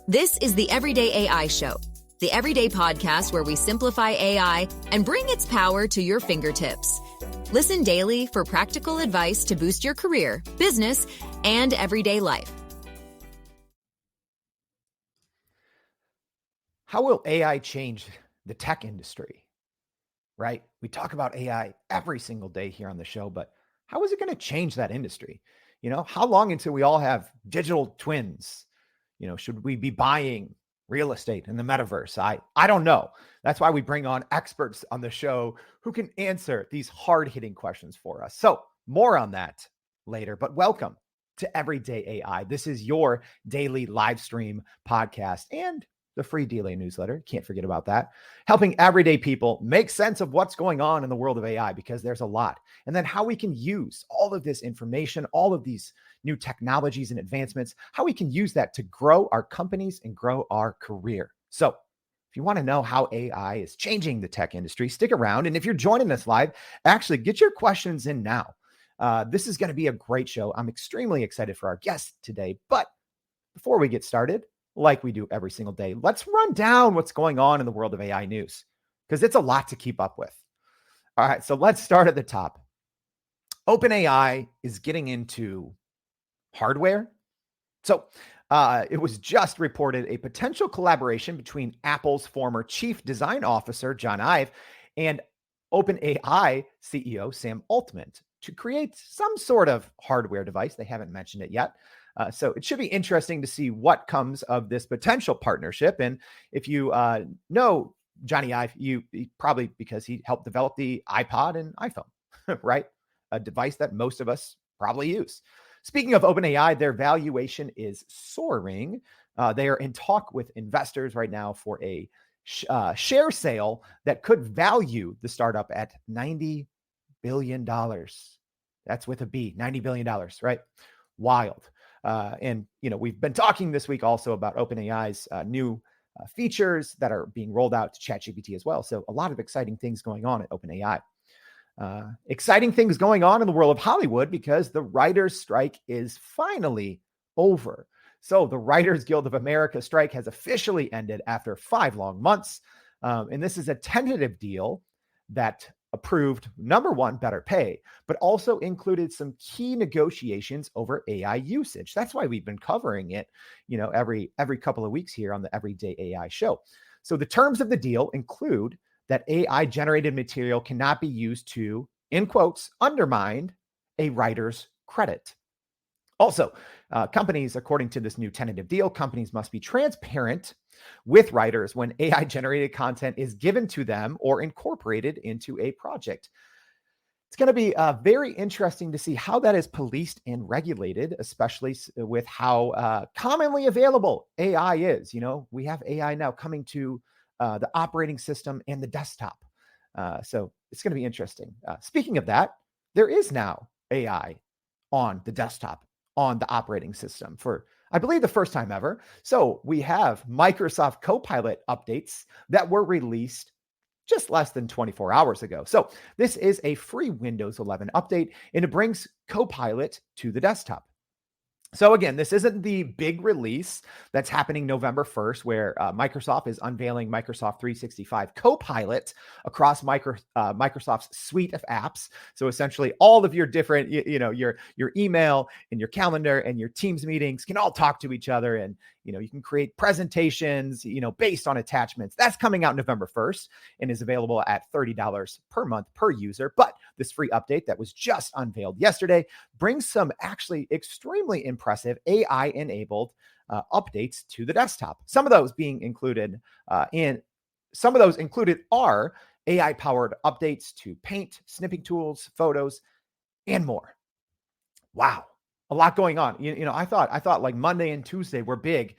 This is the Everyday AI Show, the everyday podcast where we simplify AI and bring its power to your fingertips. Listen daily for practical advice to boost your career, business, and everyday life. How will AI change the tech industry? Right? We talk about AI every single day here on the show, but how is it going to change that industry? How long until we all have digital twins? Should we be buying real estate in the metaverse? I don't know. That's why we bring on experts on the show who can answer these hard-hitting questions for us. So more on that later, but welcome to Everyday AI. This is your daily live stream podcast and the free daily newsletter. Can't forget about that. Helping everyday people make sense of what's going on in the world of AI, because there's a lot. And then how we can use all of this information, all of these new technologies and advancements, how we can use that to grow our companies and grow our career. So if you want to know how AI is changing the tech industry, stick around. And if you're joining us live, actually get your questions in now. This is going to be a great show. I'm extremely excited for our guest today. But before we get started, like we do every single day, let's run down what's going on in the world of AI news, because it's a lot to keep up with. All right, so let's start at the top. OpenAI is getting into hardware. So it was just reported a potential collaboration between Apple's former chief design officer, John Ive, and OpenAI CEO, Sam Altman, to create some sort of hardware device. They haven't mentioned it yet. So it should be interesting to see what comes of this potential partnership. And if you know Johnny Ive, you probably, because he helped develop the iPod and iPhone, right? A device that most of us probably use. Speaking of OpenAI, their valuation is soaring. They are in talk with investors right now for a share sale that could value the startup at $90 billion. That's with a B, $90 billion, right? Wild. And we've been talking this week also about OpenAI's new features that are being rolled out to ChatGPT as well. So a lot of exciting things going on at OpenAI. Exciting things going on in the world of Hollywood, because the writers' strike is finally over. So the Writers Guild of America strike has officially ended after 5 long months. And this is a tentative deal that approved, number one, better pay, but also included some key negotiations over AI usage. That's why we've been covering it, every couple of weeks here on the Everyday AI show. So the terms of the deal include that AI generated material cannot be used to, in quotes, undermine a writer's credit. Also, companies, according to this new tentative deal, companies must be transparent with writers when AI generated content is given to them or incorporated into a project. It's going to be very interesting to see how that is policed and regulated, especially with how commonly available AI is. We have AI now coming to the operating system and the desktop. So it's going to be interesting. Speaking of that, there is now AI on the desktop, on the operating system for, I believe, the first time ever. So we have Microsoft Copilot updates that were released just less than 24 hours ago. So this is a free Windows 11 update, and it brings Copilot to the desktop. So again, this isn't the big release that's happening November 1st, where Microsoft is unveiling Microsoft 365 Copilot across Microsoft's suite of apps. So essentially all of your different, your email and your calendar and your Teams meetings can all talk to each other. And, you can create presentations, based on attachments. That's coming out November 1st and is available at $30 per month per user. But this free update that was just unveiled yesterday brings some actually extremely impressive AI-enabled updates to the desktop. Some of those included are AI-powered updates to Paint, snipping tools, photos, and more. Wow, a lot going on. I thought like Monday and Tuesday were big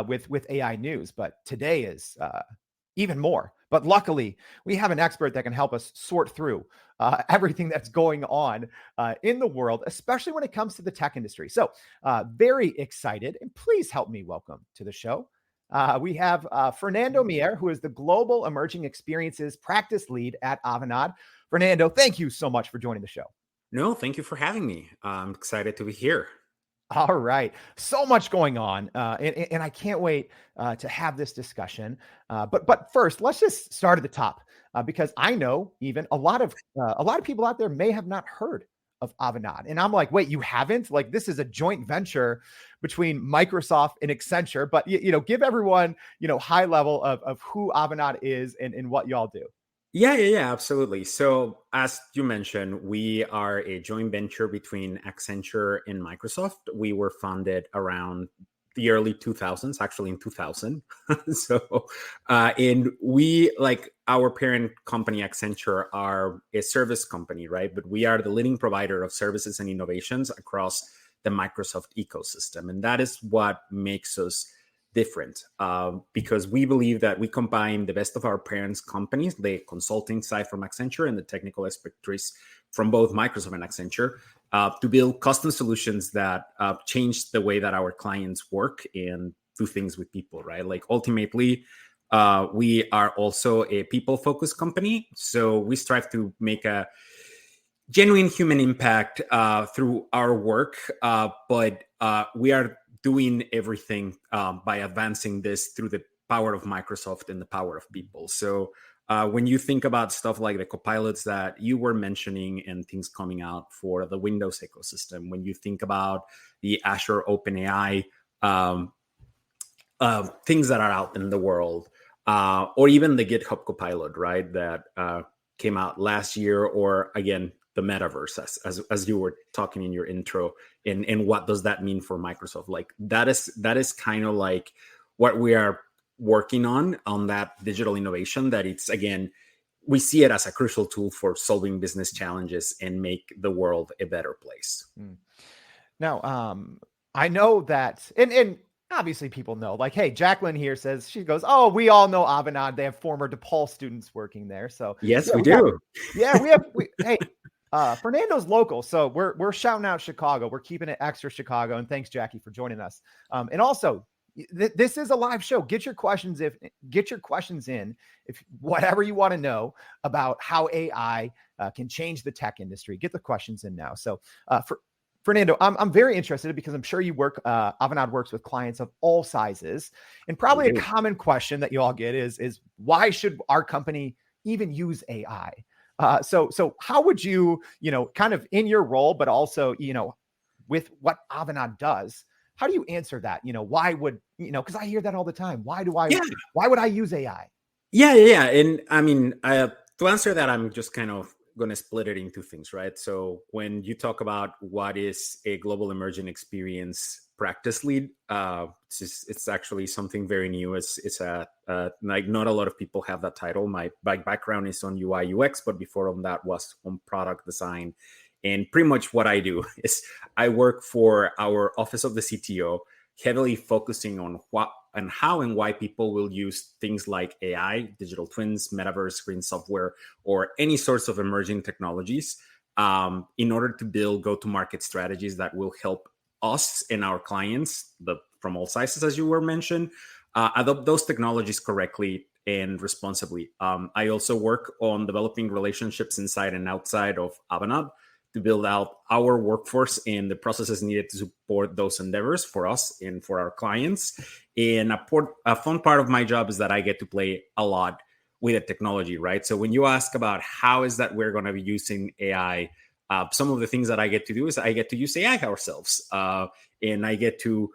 with AI news, but today is even more. But luckily, we have an expert that can help us sort through everything that's going on in the world, especially when it comes to the tech industry. So very excited, and please help me welcome to the show. We have Fernando Mier, who is the Global Emerging Experiences Practice Lead at Avanade. Fernando, thank you so much for joining the show. No, thank you for having me. I'm excited to be here. All right. So much going on. And I can't wait to have this discussion. But first, let's just start at the top because I know even a lot of people out there may have not heard of Avanade. And I'm like, wait, you haven't? Like, this is a joint venture between Microsoft and Accenture. But, give everyone, high level of who Avanade is and what y'all do. Yeah, absolutely. So, as you mentioned, we are a joint venture between Accenture and Microsoft. We were founded around the early 2000s, actually in 2000. So, and we, like our parent company, Accenture, are a service company, right? But we are the leading provider of services and innovations across the Microsoft ecosystem. And that is what makes us different, because we believe that we combine the best of our parents' companies, the consulting side from Accenture and the technical expertise from both Microsoft and Accenture, to build custom solutions that change the way that our clients work and do things with people, right? Like ultimately, we are also a people-focused company. So we strive to make a genuine human impact through our work, but we are doing everything by advancing this through the power of Microsoft and the power of people. So when you think about stuff like the copilots that you were mentioning and things coming out for the Windows ecosystem, when you think about the Azure OpenAI things that are out in the world, or even the GitHub Copilot, right, that came out last year, or again, the metaverse, as you were talking in your intro, and what does that mean for Microsoft? Like that is kind of like what we are working on that digital innovation, that it's, again, we see it as a crucial tool for solving business challenges and make the world a better place. Now, I know that, and obviously people know, like, hey, Jacqueline here says, she goes, oh, we all know Avanade. They have former DePaul students working there. So yes, yeah, we do. Hey, Fernando's local. So we're shouting out Chicago. We're keeping it extra Chicago. And thanks, Jackie, for joining us. And also, this is a live show. Get your questions in if whatever you want to know about how AI can change the tech industry. Get the questions in now. So for Fernando, I'm very interested because I'm sure you work, Avanade works with clients of all sizes. And probably a common question that you all get is why should our company even use AI? So how would you, kind of in your role, but also, with what Avanade does, how do you answer that? Why would, because I hear that all the time. Why would I use AI? Yeah. And I mean, to answer that, I'm just kind of going to split it into things, right? So when you talk about what is a global emerging experience practice lead, it's actually something very new. It's like not a lot of people have that title. My background is on UI UX, but before on that was on product design. And pretty much what I do is I work for our office of the CTO, heavily focusing on what and how and why people will use things like AI, digital twins, metaverse, green software, or any sorts of emerging technologies in order to build go-to-market strategies that will help us and our clients, from all sizes, as you were mentioned, adopt those technologies correctly and responsibly. I also work on developing relationships inside and outside of Avanade to build out our workforce and the processes needed to support those endeavors for us and for our clients. And a fun part of my job is that I get to play a lot with the technology, right? So when you ask about how is that we're going to be using AI, some of the things that I get to do is I get to use AI ourselves, and I get to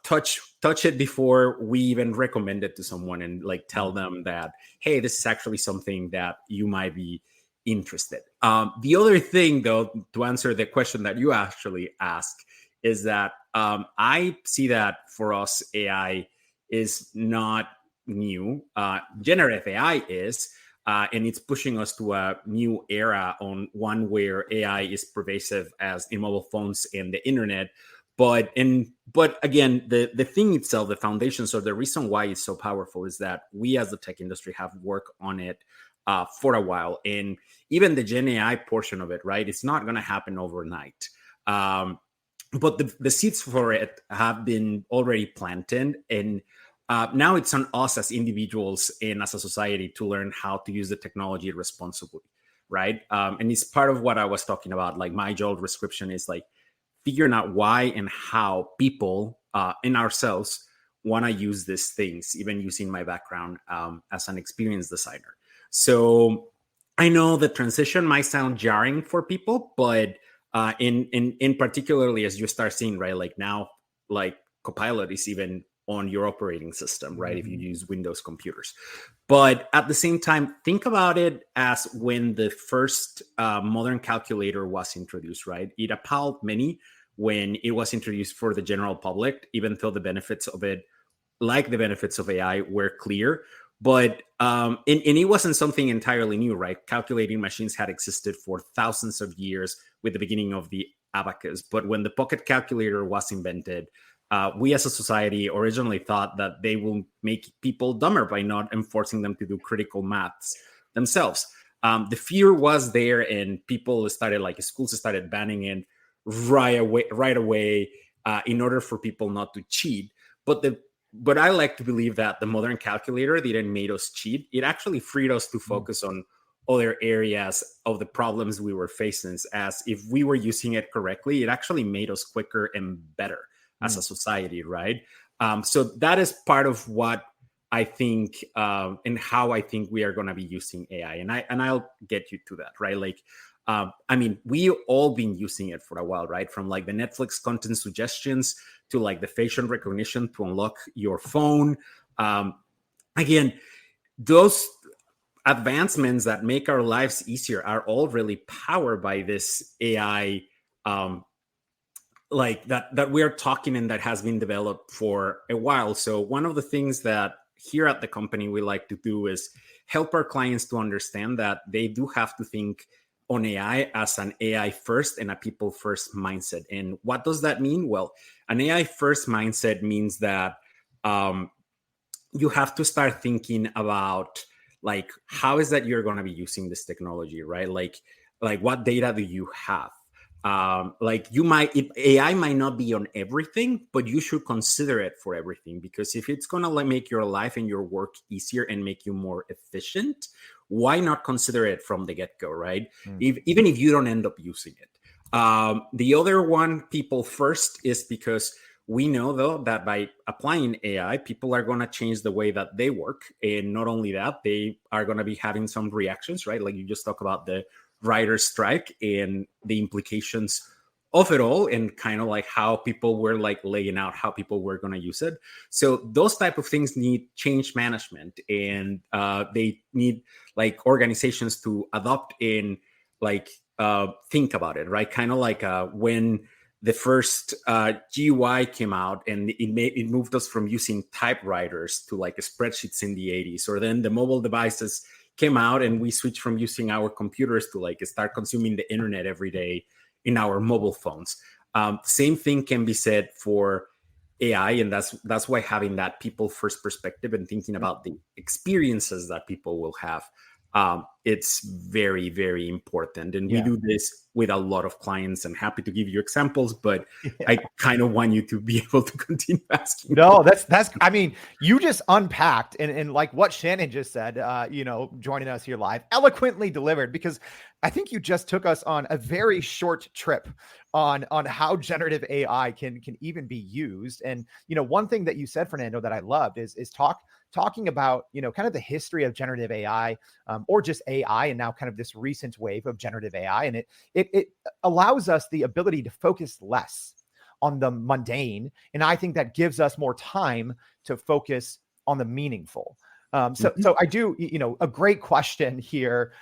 touch it before we even recommend it to someone, and like tell them that, hey, this is actually something that you might be interested. The other thing, though, to answer the question that you actually asked, is that I see that for us, AI is not new. Generative AI is, and it's pushing us to a new era, on one where AI is pervasive as in mobile phones and the internet. But again, the thing itself, the foundations, or the reason why it's so powerful is that we as the tech industry have worked on it for a while. And even the Gen AI portion of it, right? It's not going to happen overnight. But the seeds for it have been already planted. And now it's on us as individuals and as a society to learn how to use the technology responsibly, right? And it's part of what I was talking about. Like my job description is like figuring out why and how people and ourselves want to use these things, even using my background as an experienced designer. So I know the transition might sound jarring for people, but in particularly as you start seeing, right, like now, like Copilot is even on your operating system, right? If you use Windows computers. But at the same time, think about it as when the first modern calculator was introduced, right? It appalled many when it was introduced for the general public, even though the benefits of it, like the benefits of AI, were clear. But and it wasn't something entirely new, right? Calculating machines had existed for thousands of years with the beginning of the abacus. But when the pocket calculator was invented, we as a society originally thought that they will make people dumber by not enforcing them to do critical maths themselves. The fear was there, and people started, like schools started banning it right away in order for people not to cheat. But I like to believe that the modern calculator didn't make us cheat. It actually freed us to focus on other areas of the problems we were facing. As if we were using it correctly, it actually made us quicker and better as a society, right? So that is part of what I think and how I think we are going to be using AI. And I'll get you to that, right? Like, I mean, we all been using it for a while, right? From like the Netflix content suggestions to like the facial recognition to unlock your phone. Again, those advancements that make our lives easier are all really powered by this AI, like that we are talking and that has been developed for a while. So one of the things that here at the company we like to do is help our clients to understand that they do have to think on AI as an AI first and a people first mindset. And what does that mean? Well, an AI first mindset means that you have to start thinking about like, how is that you're going to be using this technology, right? Like what data do you have? Like AI might not be on everything, but you should consider it for everything, because if it's going to like make your life and your work easier and make you more efficient, why not consider it from the get-go, right? Even if you don't end up using it. The other one, people first, is because we know though that by applying AI, people are going to change the way that they work. And not only that, they are going to be having some reactions, right? Like you just talk about the writer's strike and the implications of it all, and kind of like how people were like laying out how people were going to use it. So those type of things need change management, and they need like organizations to adopt and like think about it, right? Kind of like when the first GUI came out, and it moved us from using typewriters to like spreadsheets in the 80s, or then the mobile devices came out and we switched from using our computers to like start consuming the internet every day in our mobile phones. Same thing can be said for AI, and that's why having that people first perspective and thinking about the experiences that people will have, it's very, very important. And we do this with a lot of clients, and happy to give you examples, but I kind of want you to be able to continue asking. No, that's, I mean, you just unpacked and like what Shannon just said, joining us here live, eloquently delivered, because I think you just took us on a very short trip on how generative AI can even be used. And, one thing that you said, Fernando, that I loved is talking about, kind of the history of generative AI, or just AI, and now kind of this recent wave of generative AI. And it allows us the ability to focus less on the mundane. And I think that gives us more time to focus on the meaningful. So I do, a great question here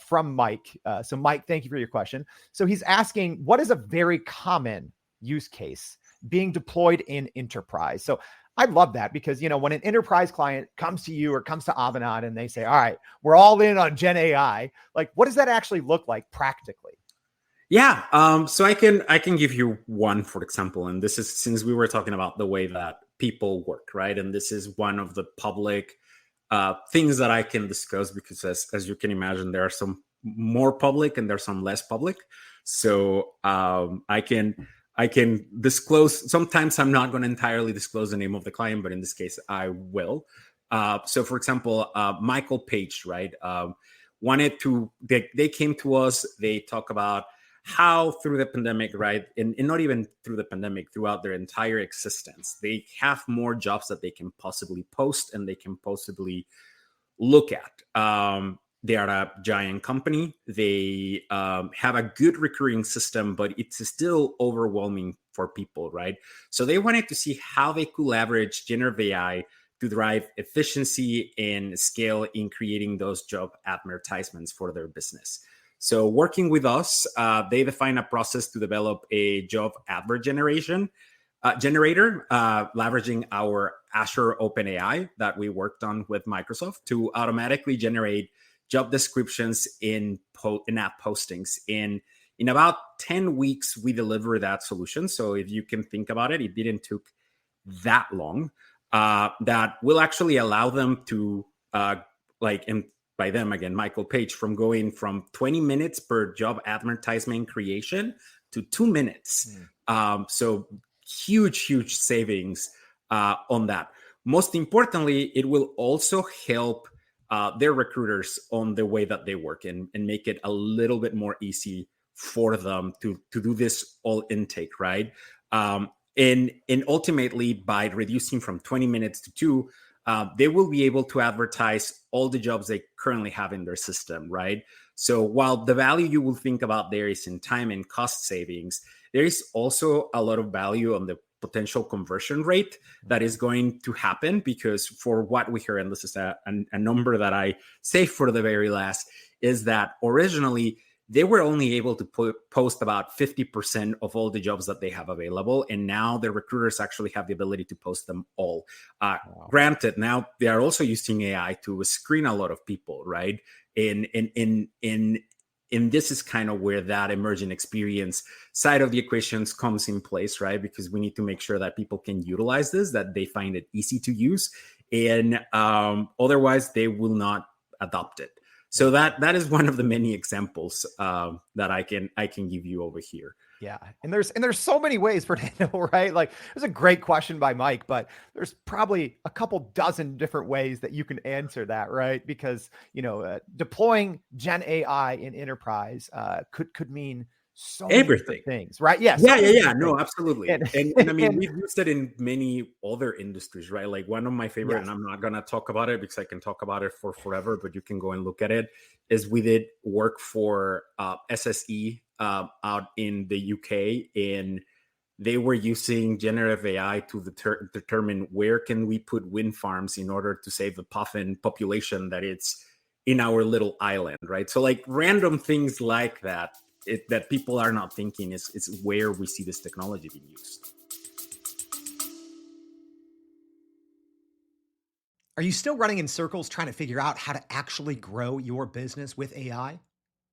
from Mike. So Mike, thank you for your question. So he's asking, what is a very common use case being deployed in enterprise? So I love that, because, when an enterprise client comes to you or comes to Avanade and they say, all right, we're all in on Gen AI, like, what does that actually look like practically? Yeah. So I can give you one, for example, and this is, since we were talking about the way that people work, right? And this is one of the public things that I can discuss, because as you can imagine, there are some more public and there's some less public. So I can disclose. Sometimes I'm not going to entirely disclose the name of the client, but in this case, I will. So for example, Michael Page, right? They came to us. They talk about how through the pandemic, right, and not even through the pandemic, throughout their entire existence, they have more jobs that they can possibly post and they can possibly look at. They are a giant company. They have a good recruiting system, but it's still overwhelming for people, right? So they wanted to see how they could leverage generative AI to drive efficiency and scale in creating those job advertisements for their business. So working with us, they define a process to develop a job advert generator, leveraging our Azure OpenAI that we worked on with Microsoft to automatically generate job descriptions in app postings. In about 10 weeks, we deliver that solution. So if you can think about it, it didn't took that long. That will actually allow them to, and by them again, Michael Page, from going from 20 minutes per job advertisement creation to 2 minutes. So huge savings on that. Most importantly, it will also help their recruiters on the way that they work and make it a little bit more easy for them to do this all intake, right? And ultimately, by reducing from 20 minutes to 2, they will be able to advertise all the jobs they currently have in their system, right? So while the value you will think about there is in time and cost savings, there is also a lot of value on the potential conversion rate that is going to happen, because for what we hear, and this is a number that I say for the very last, is that originally they were only able to post about 50% of all the jobs that they have available. And now the recruiters actually have the ability to post them all. Wow. Granted, now they are also using AI to screen a lot of people, right? And this is kind of where that emerging experience side of the equations comes in place, right? Because we need to make sure that people can utilize this, that they find it easy to use, and otherwise they will not adopt it. So that is one of the many examples that I can give you over here. Yeah. And there's so many ways, Fernando, right? Like, there's a great question by Mike, but there's probably a couple dozen different ways that you can answer that, right? Because, deploying Gen AI in enterprise could mean so everything many things, right? Yes. Yeah. No, absolutely. And I mean, we've used it in many other industries, right? Like one of my favorite, yes, and I'm not going to talk about it because I can talk about it for forever, but you can go and look at it, is we did work for SSE out in the UK, and they were using generative AI to determine where can we put wind farms in order to save the puffin population that it's in our little island, right? So like random things like that, that people are not thinking is where we see this technology being used. Are you still running in circles trying to figure out how to actually grow your business with AI?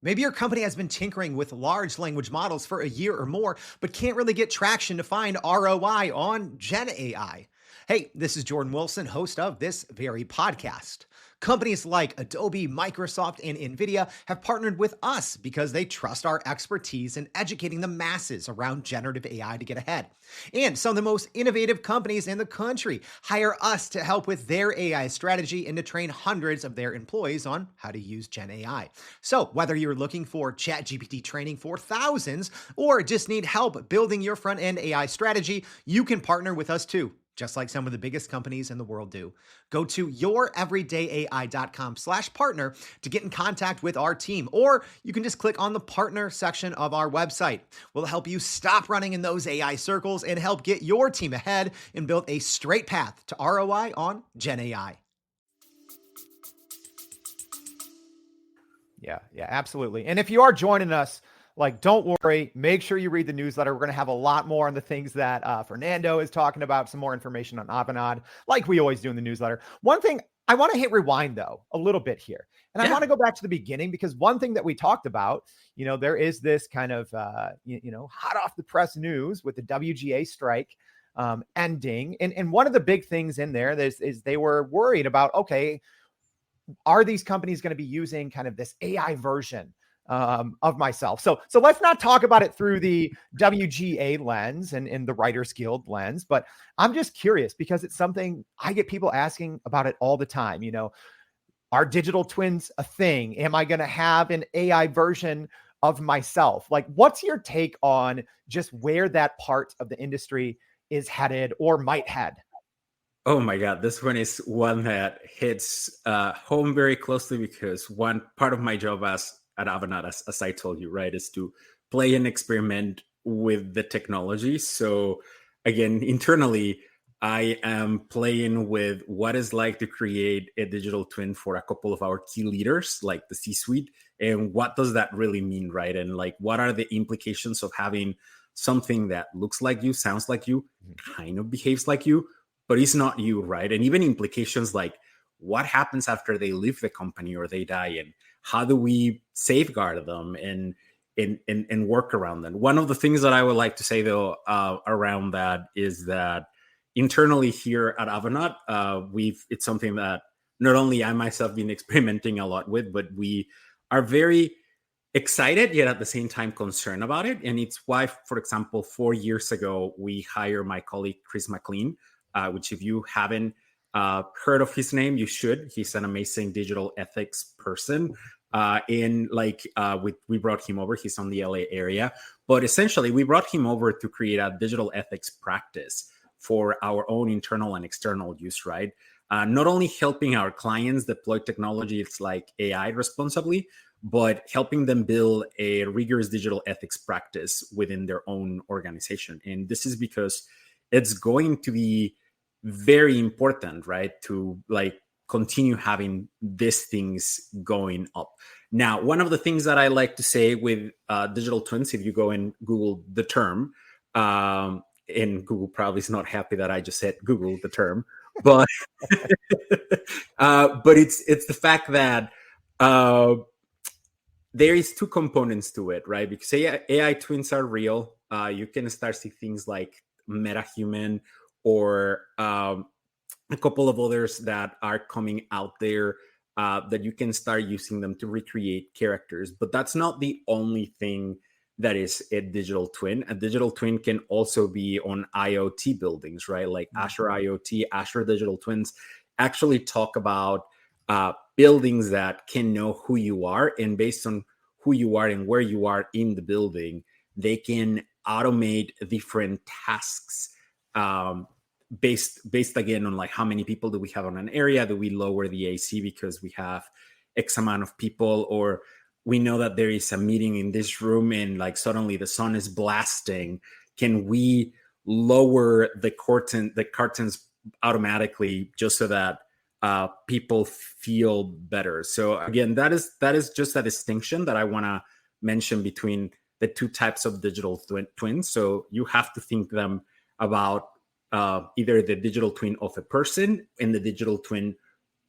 Maybe your company has been tinkering with large language models for a year or more, but can't really get traction to find ROI on Gen AI. Hey, this is Jordan Wilson, host of this very podcast. Companies like Adobe, Microsoft, and NVIDIA have partnered with us because they trust our expertise in educating the masses around generative AI to get ahead. And some of the most innovative companies in the country hire us to help with their AI strategy and to train hundreds of their employees on how to use Gen AI. So whether you're looking for ChatGPT training for thousands or just need help building your front-end AI strategy, you can partner with us too, just like some of the biggest companies in the world do. Go to youreverydayai.com/partner to get in contact with our team, or you can just click on the partner section of our website. We'll help you stop running in those AI circles and help get your team ahead and build a straight path to ROI on Gen AI. Yeah, absolutely. And if you are joining us, don't worry, make sure you read the newsletter. We're going to have a lot more on the things that Fernando is talking about, some more information on Avanade, like we always do in the newsletter. One thing, I want to hit rewind though, a little bit here. And I want to go back to the beginning, because one thing that we talked about, there is this kind of, hot off the press news with the WGA strike ending. And one of the big things in there is they were worried about, okay, are these companies going to be using kind of this AI version of myself? So let's not talk about it through the WGA lens and the Writers Guild lens, but I'm just curious because it's something I get people asking about it all the time. Are digital twins a thing? Am I going to have an AI version of myself. Like, what's your take on just where that part of the industry is headed or might head? Oh my God, this one is one that hits home very closely, because one part of my job at Avanade, as I told you, right, is to play and experiment with the technology. So again, internally, I am playing with what it's like to create a digital twin for a couple of our key leaders, like the C-suite, and what does that really mean, right? And like, what are the implications of having something that looks like you, sounds like you, kind of behaves like you, but it's not you, right? And even implications like what happens after they leave the company or they die, and how do we safeguard them and work around them. One of the things that I would like to say though around that is that internally here at Avanade, it's something that not only I myself been experimenting a lot with, but we are very excited yet at the same time concerned about it. And it's why, for example, 4 years ago, we hired my colleague Chris McLean, which if you haven't heard of his name, you should. He's an amazing digital ethics person. We brought him over. He's on the LA area, but essentially we brought him over to create a digital ethics practice for our own internal and external use, right? Not only helping our clients deploy technologies like AI responsibly, but helping them build a rigorous digital ethics practice within their own organization. And this is because it's going to be very important, right, to like continue having these things going up. Now, one of the things that I like to say with digital twins, if you go and Google the term, and Google probably is not happy that I just said Google the term, but but it's the fact that there is two components to it, right? Because AI twins are real. You can start see things like MetaHuman or a couple of others that are coming out there that you can start using them to recreate characters. But that's not the only thing that is a digital twin. A digital twin can also be on IoT buildings, right? Like Azure IoT, Azure Digital Twins actually talk about buildings that can know who you are, and based on who you are and where you are in the building, they can automate different tasks based again on like how many people do we have on an area. Do we lower the AC because we have X amount of people, or we know that there is a meeting in this room and like suddenly the sun is blasting? Can we lower the curtains automatically just so that people feel better? So again, that is just a distinction that I want to mention between the two types of digital twins. So you have to think them about either the digital twin of a person and the digital twin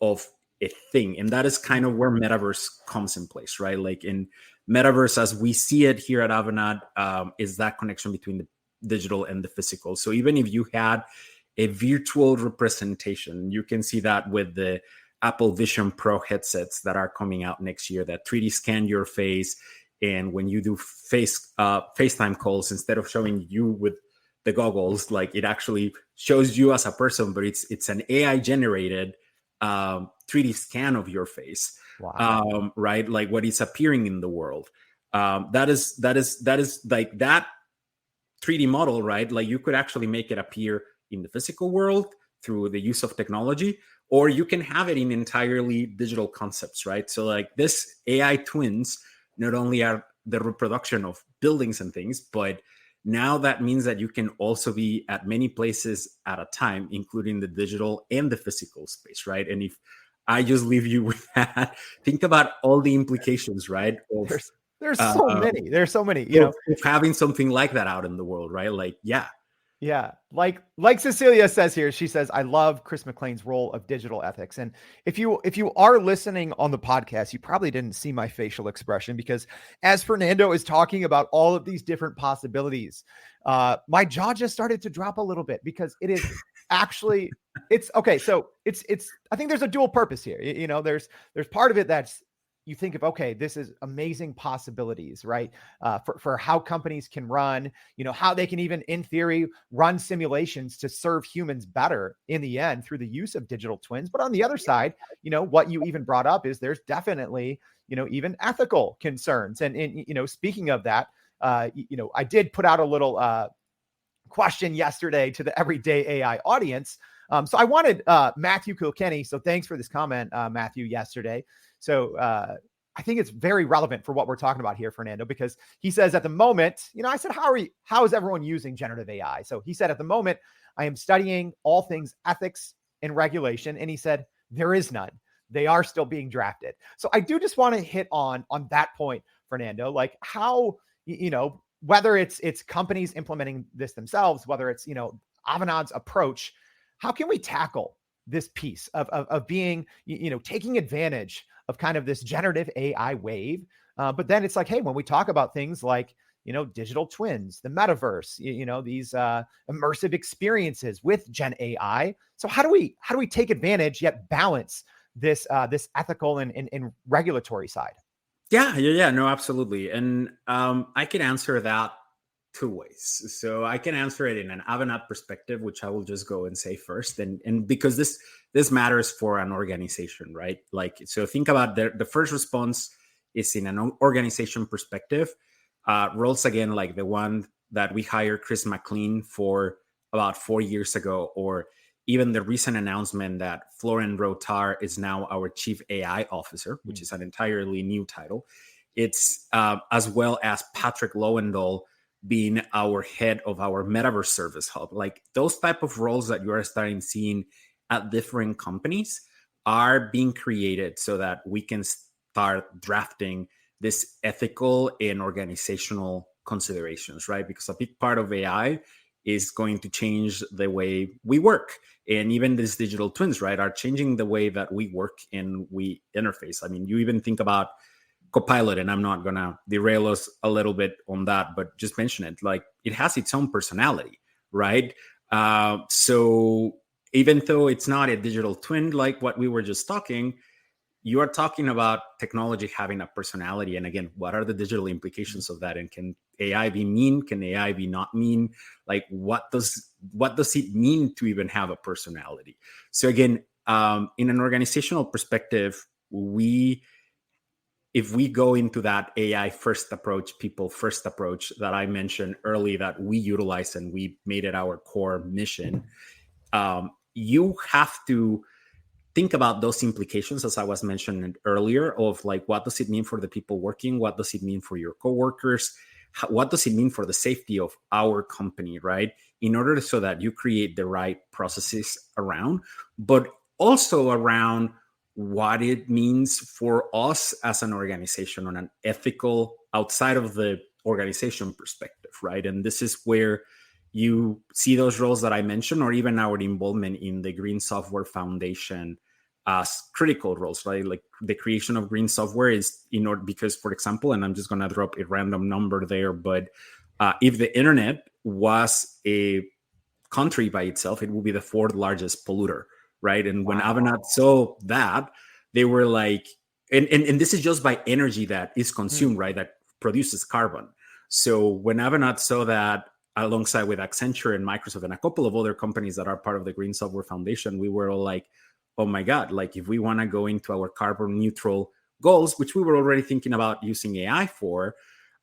of a thing. And that is kind of where Metaverse comes in place, right? Like in Metaverse, as we see it here at Avanade, is that connection between the digital and the physical. So even if you had a virtual representation, you can see that with the Apple Vision Pro headsets that are coming out next year that 3D scan your face. And when you do FaceTime calls, instead of showing you with the goggles, like it actually shows you as a person, but it's an AI generated 3D scan of your face. Wow. Right? Like what is appearing in the world. That is like that 3D model, right? Like you could actually make it appear in the physical world through the use of technology, or you can have it in entirely digital concepts, right? So like this AI twins not only are the reproduction of buildings and things, but now that means that you can also be at many places at a time, including the digital and the physical space, right? And if I just leave you with that, think about all the implications, right? Of, there's so many. There's so many, you know, of having something like that out in the world, right? Like, yeah. Yeah. Like Cecilia says here, she says, I love Chris McLean's role of digital ethics. And if you are listening on the podcast, you probably didn't see my facial expression, because as Fernando is talking about all of these different possibilities, my jaw just started to drop a little bit, because it is actually, it's okay. So it's, I think there's a dual purpose here. You know, there's part of it that's you think of, okay, this is amazing possibilities, right? For how companies can run, how they can even, in theory, run simulations to serve humans better in the end through the use of digital twins. But on the other side, what you even brought up is there's definitely, even ethical concerns. And speaking of that, I did put out a little question yesterday to the everyday AI audience. So I wanted Matthew Kilkenny. So thanks for this comment, Matthew, yesterday. So I think it's very relevant for what we're talking about here, Fernando, because he says at the moment, I said, how is everyone using generative AI? So he said, at the moment, I am studying all things ethics and regulation. And he said, there is none. They are still being drafted. So I do just want to hit on that point, Fernando, like how, whether it's companies implementing this themselves, whether it's, Avanade's approach, how can we tackle this piece of being, taking advantage of kind of this generative AI wave? But then it's like, hey, when we talk about things like, digital twins, the metaverse, these immersive experiences with Gen AI. So how do we take advantage yet balance this ethical and regulatory side? Yeah. No, absolutely. And I can answer that two ways. So I can answer it in an Avanade perspective, which I will just go and say first. And because this matters for an organization, right? Like, so think about the first response is in an organization perspective. Roles again, like the one that we hired Chris McLean for about 4 years ago, or even the recent announcement that Florent Rotar is now our Chief AI Officer, which is an entirely new title. It's as well as Patrick Lowendahl being our head of our Metaverse Service Hub. Like those type of roles that you are starting seeing at different companies are being created so that we can start drafting this ethical and organizational considerations, right? Because a big part of AI is going to change the way we work. And even these digital twins, right, are changing the way that we work and we interface. I mean, you even think about Copilot, and I'm not going to derail us a little bit on that, but just mention it. Like it has its own personality, right? So even though it's not a digital twin like what we were just talking, you are talking about technology having a personality. And again, what are the digital implications of that? And can AI be mean? Can AI be not mean? Like what does it mean to even have a personality? So again, in an organizational perspective, if we go into that AI first approach, people first approach that I mentioned early, that we utilize and we made it our core mission, you have to think about those implications, as I was mentioning earlier, of like, what does it mean for the people working? What does it mean for your coworkers? What does it mean for the safety of our company, right? In order so that you create the right processes around, but also around what it means for us as an organization on an ethical, outside of the organization perspective, right? And this is where you see those roles that I mentioned, or even our involvement in the Green Software Foundation as critical roles, right? Like the creation of green software is in order, because, for example, and I'm just going to drop a random number there, but if the internet was a country by itself, it would be the fourth largest polluter, right? And when Avanade saw that, they were like, and this is just by energy that is consumed, right? That produces carbon. So when Avanade saw that, alongside with Accenture and Microsoft and a couple of other companies that are part of the Green Software Foundation, we were all like, oh my God, like if we want to go into our carbon neutral goals, which we were already thinking about using AI for,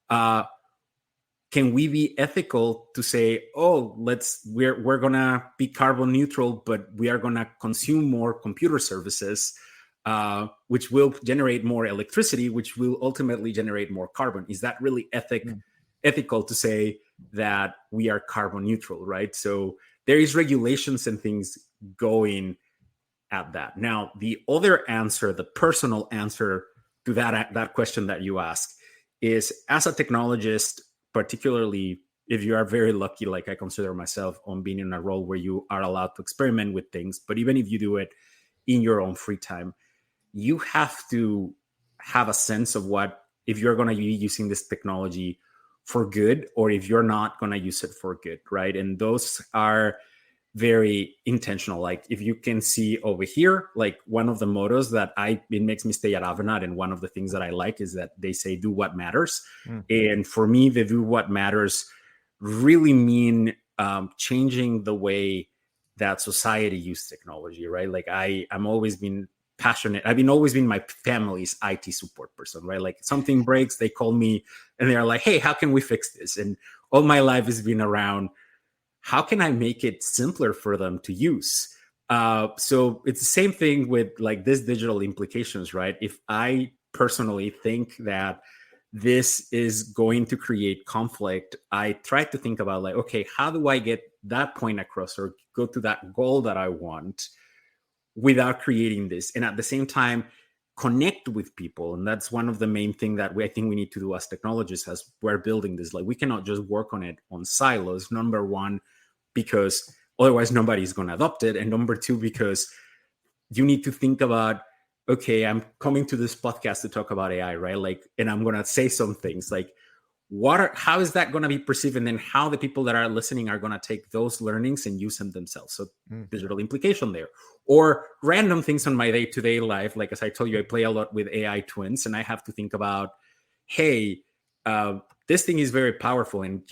can we be ethical to say, oh, we're going to be carbon neutral, but we are going to consume more computer services, which will generate more electricity, which will ultimately generate more carbon. Is that really ethical to say that we are carbon neutral, right? So there is regulations and things going at that. Now, the other answer, the personal answer to that question that you ask is, as a technologist, particularly if you are very lucky, like I consider myself, on being in a role where you are allowed to experiment with things, but even if you do it in your own free time, you have to have a sense of what, if you're going to be using this technology for good, or if you're not going to use it for good, right? And those are very intentional. Like if you can see over here, like one of the mottos that it makes me stay at Avanade, and one of the things that I like is that they say do what matters. And for me, the do what matters really mean changing the way that society uses technology, right? Like I'm always been passionate. Always been my family's IT support person, right? Like something breaks, they call me and they're like, hey, how can we fix this? And all my life has been around, how can I make it simpler for them to use? So it's the same thing with like this digital implications, right? If I personally think that this is going to create conflict, I try to think about like, okay, how do I get that point across or go to that goal that I want without creating this? And at the same time, connect with people. And that's one of the main things that I think we need to do as technologists as we're building this. Like we cannot just work on it on silos. Number one, because otherwise nobody's going to adopt it. And number two, because you need to think about, okay, I'm coming to this podcast to talk about AI, right? Like, and I'm going to say some things like, how is that going to be perceived? And then how the people that are listening are going to take those learnings and use them themselves. So digital implication there, or random things on my day-to-day life. Like, as I told you, I play a lot with AI twins, and I have to think about, hey, this thing is very powerful. And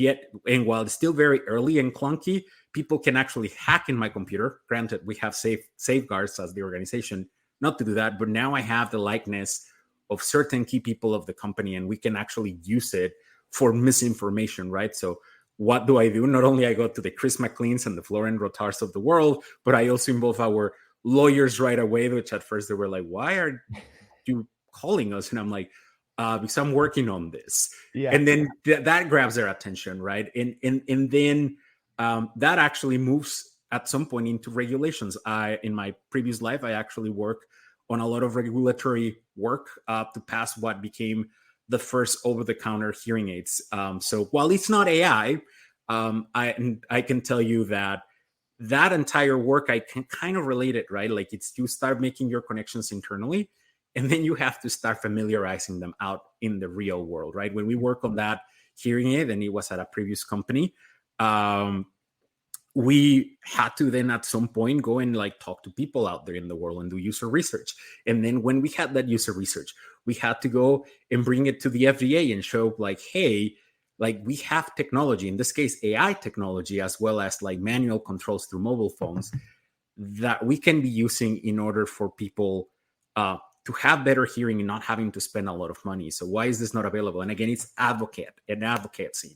while it's still very early and clunky, people can actually hack in my computer. Granted, we have safeguards as the organization not to do that. But now I have the likeness of certain key people of the company, and we can actually use it for misinformation, right? So what do I do? Not only I go to the Chris McLeans and the Florent Rotars of the world, but I also involve our lawyers right away, which at first they were like, why are you calling us? And I'm like, because I'm working on this. Yeah. And then that grabs their attention, right? And then that actually moves at some point into regulations. In my previous life, I actually worked on a lot of regulatory work to pass what became the first over-the-counter hearing aids. So while it's not AI, I can tell you that entire work, I can kind of relate it, right? Like it's you start making your connections internally, and then you have to start familiarizing them out in the real world, right? When we work on that hearing aid, and it was at a previous company, we had to then at some point go and like talk to people out there in the world and do user research. And then when we had that user research, we had to go and bring it to the FDA and show like, hey, like we have technology, in this case, AI technology, as well as like manual controls through mobile phones that we can be using in order for people to have better hearing and not having to spend a lot of money. So why is this not available? And again, it's advocacy.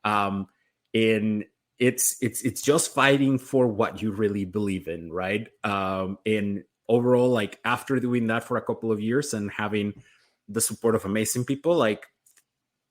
And it's just fighting for what you really believe in, right? And overall, like after doing that for a couple of years and having the support of amazing people, like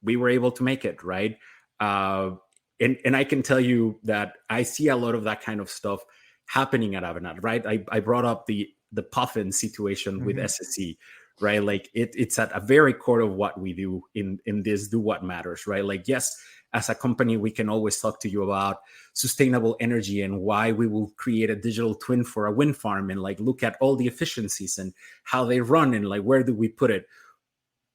we were able to make it, right? And I can tell you that I see a lot of that kind of stuff happening at Avanade, right? I brought up the Puffin situation with SSE, right? Like it's at a very core of what we do in this do what matters, right? Like, yes, as a company, we can always talk to you about sustainable energy and why we will create a digital twin for a wind farm and like look at all the efficiencies and how they run and like where do we put it.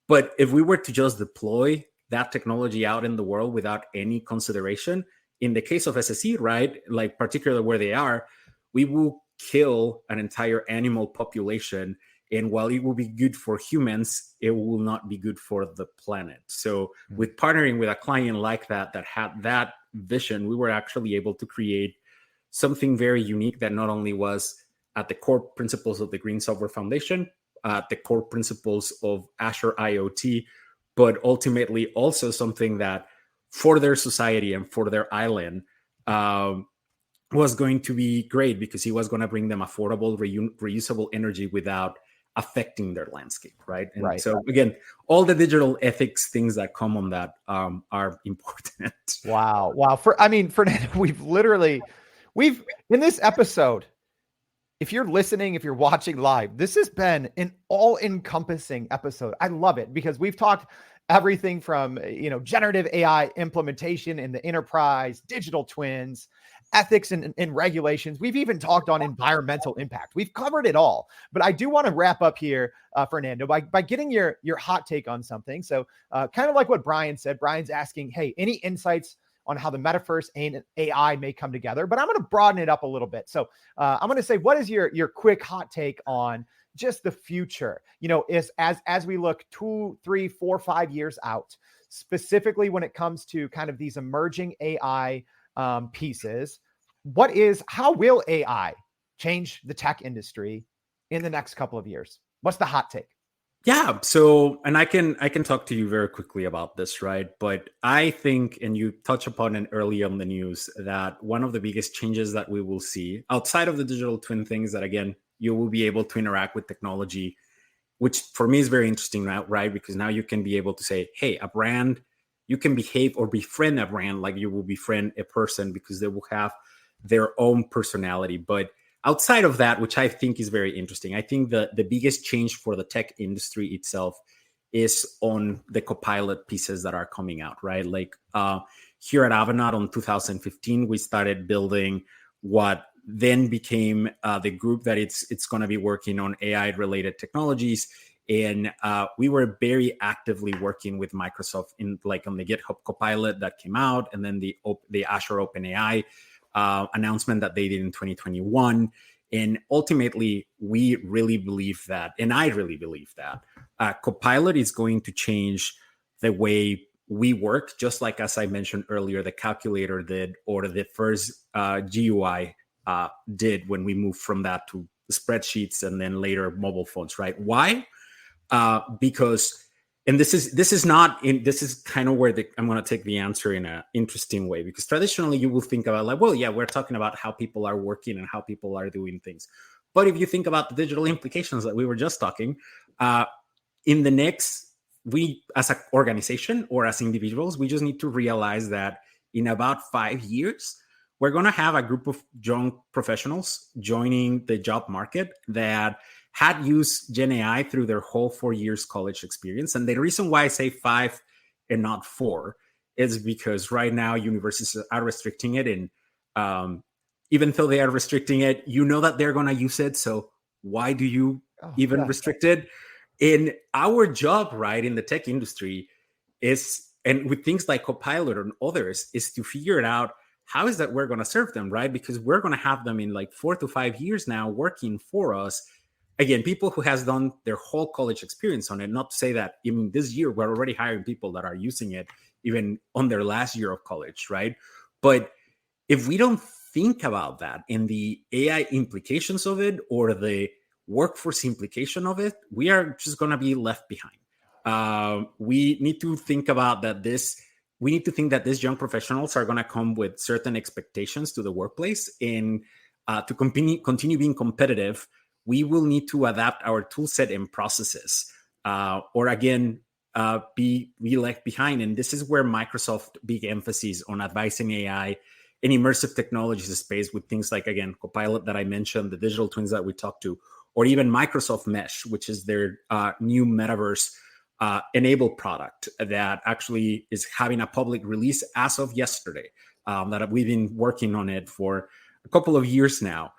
But if we were to just deploy that technology out in the world without any consideration, in the case of SSE, right, like particularly where they are, we will kill an entire animal population. And while it will be good for humans, it will not be good for the planet. So with partnering with a client like that had that vision, we were actually able to create something very unique that not only was at the core principles of the Green Software Foundation, at the core principles of Azure IoT, but ultimately also something that for their society and for their island was going to be great because he was going to bring them affordable, reusable energy without affecting their landscape, right? And right. So again, all the digital ethics things that come on that are important. Wow. Fernando, we've in this episode, if you're listening, if you're watching live, this has been an all-encompassing episode. I love it because we've talked everything from, generative AI implementation in the enterprise, digital twins, ethics and regulations. We've even talked on environmental impact. We've covered it all. But I do want to wrap up here, Fernando, by getting your hot take on something. So kind of like what Brian said, Brian's asking, hey, any insights on how the metaverse and AI may come together, but I'm going to broaden it up a little bit. So I'm going to say, what is your quick hot take on just the future? Is as we look 2, 3, 4, 5 years out, specifically when it comes to kind of these emerging AI pieces, how will AI change the tech industry in the next couple of years? What's the hot take? Yeah. So, and I can talk to you very quickly about this, right? But I think, and you touch upon it early on the news, that one of the biggest changes that we will see outside of the digital twin things, that again, you will be able to interact with technology, which for me is very interesting now, right? Because now you can be able to say, hey, a brand, you can behave or befriend a brand like you will befriend a person, because they will have their own personality. But outside of that, which I think is very interesting, I think the biggest change for the tech industry itself is on the Copilot pieces that are coming out, right? Like here at Avanade on 2015, we started building what then became the group that it's going to be working on AI related technologies. And we were very actively working with Microsoft on the GitHub Copilot that came out, and then the Azure OpenAI announcement that they did in 2021. And ultimately, we really believe that, and I really believe that Copilot is going to change the way we work, just like, as I mentioned earlier, the calculator did, or the first GUI did when we moved from that to spreadsheets and then later mobile phones, right? Why? Because, and this is kind of where I'm going to take the answer in an interesting way, because traditionally you will think about like, well, yeah, we're talking about how people are working and how people are doing things. But if you think about the digital implications that we were just talking, we as an organization or as individuals, we just need to realize that in about 5 years, we're going to have a group of young professionals joining the job market that had used Gen AI through their whole 4 years college experience. And the reason why I say 5 and not 4 is because right now universities are restricting it. And even though they are restricting it, you know that they're going to use it. So why do you restrict it? In our job, right, in the tech industry is, and with things like Copilot and others, is to figure it out. How is that we're going to serve them, right? Because we're going to have them in like 4 to 5 years now working for us. Again, people who has done their whole college experience on it. Not to say that even this year, we're already hiring people that are using it even on their last year of college, right? But if we don't think about that and the AI implications of it or the workforce implication of it, we are just going to be left behind. We need to think about that we need to think that these young professionals are going to come with certain expectations to the workplace. And to continue being competitive, we will need to adapt our tool set and processes, or again, be left behind. And this is where Microsoft big emphasis on advising AI and immersive technologies space with things like, again, Copilot that I mentioned, the digital twins that we talked to, or even Microsoft Mesh, which is their new Metaverse enabled product that actually is having a public release as of yesterday, that we've been working on it for a couple of years now.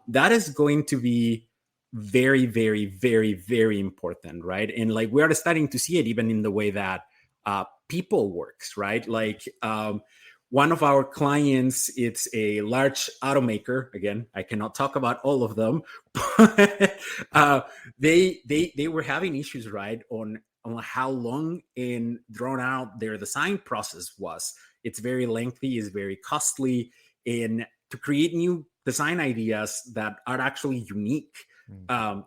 That is going to be very, very, very, very important, right? And like we are starting to see it even in the way that people works, right? Like one of our clients, it's a large automaker. Again, I cannot talk about all of them, but they were having issues, right, on how long and drawn out their design process was. It's very lengthy, it's very costly, and to create new design ideas that are actually unique,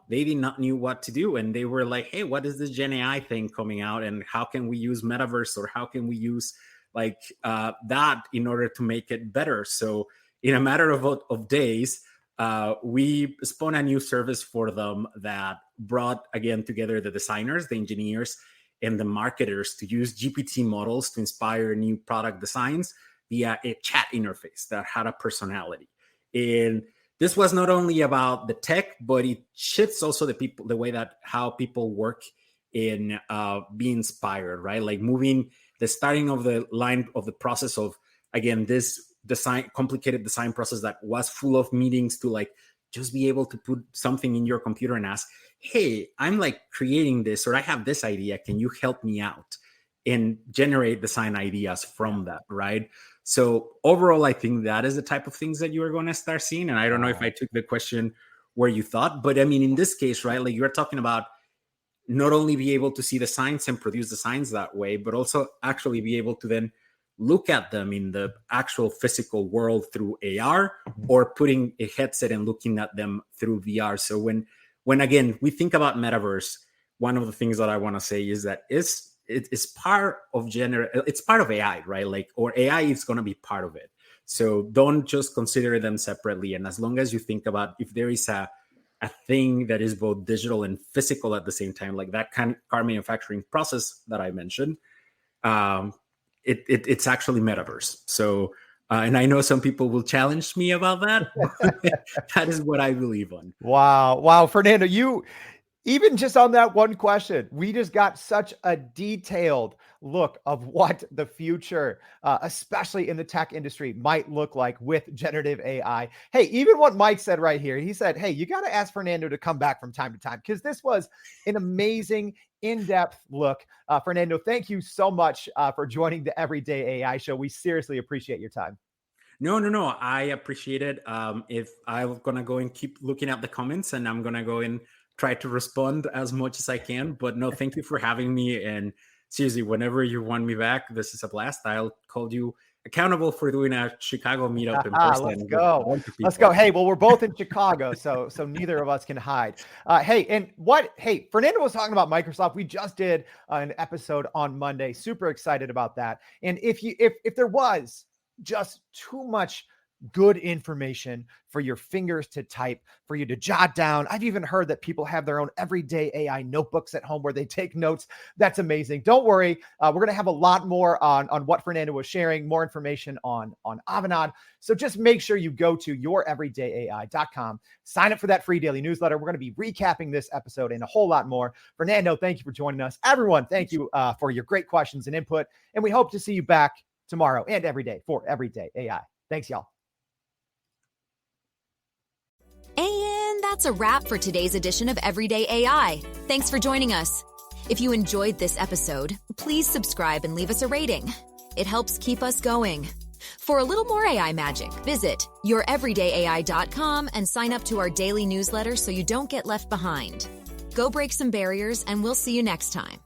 they did not knew what to do. And they were like, hey, what is this Gen AI thing coming out? And how can we use Metaverse, or how can we use like that in order to make it better? So in a matter of days, we spun a new service for them that brought, again, together the designers, the engineers, and the marketers to use GPT models to inspire new product designs via a chat interface that had a personality. And this was not only about the tech, but it shifts also the way that how people work in be inspired, right? Like moving the starting of the line of the process of, again, this complicated design process that was full of meetings, to like just be able to put something in your computer and ask, hey, I'm like creating this, or I have this idea, can you help me out? and generate design ideas from that, right? So overall, I think that is the type of things that you are going to start seeing. And I don't know if I took the question where you thought, but I mean, in this case, right, like you're talking about not only be able to see the signs and produce the signs that way, but also actually be able to then look at them in the actual physical world through AR, or putting a headset and looking at them through VR. So when again, we think about Metaverse, one of the things that I want to say is that it's part of it's part of AI, right? Like, or AI is going to be part of it. So don't just consider them separately. And as long as you think about if there is a thing that is both digital and physical at the same time, like that kind of car manufacturing process that I mentioned, it's actually Metaverse. So, and I know some people will challenge me about that. That is what I believe on. Wow. Fernando, even just on that one question, we just got such a detailed look of what the future, especially in the tech industry, might look like with generative AI. Hey, even what Mike said right here, he said, hey, you got to ask Fernando to come back from time to time, because this was an amazing in-depth look. Fernando, thank you so much for joining the Everyday AI Show. We seriously appreciate your time. No. I appreciate it. If I'm going to go and keep looking at the comments, and I'm going to go and try to respond as much as I can. But no, thank you for having me. And seriously, whenever you want me back, this is a blast. I'll call you accountable for doing a Chicago meetup in person. Let's go. Hey, well, we're both in Chicago, so neither of us can hide. Hey, Fernando was talking about Microsoft. We just did an episode on Monday. Super excited about that. And if there was just too much good information for your fingers to type, for you to jot down. I've even heard that people have their own everyday AI notebooks at home where they take notes. That's amazing. Don't worry. We're going to have a lot more on what Fernando was sharing, more information on Avanade. So just make sure you go to youreverydayai.com, sign up for that free daily newsletter. We're going to be recapping this episode and a whole lot more. Fernando, thank you for joining us. Everyone, thank you for your great questions and input. And we hope to see you back tomorrow and every day for Everyday AI. Thanks, y'all. And that's a wrap for today's edition of Everyday AI. Thanks for joining us. If you enjoyed this episode, please subscribe and leave us a rating. It helps keep us going. For a little more AI magic, visit youreverydayai.com and sign up to our daily newsletter so you don't get left behind. Go break some barriers, and we'll see you next time.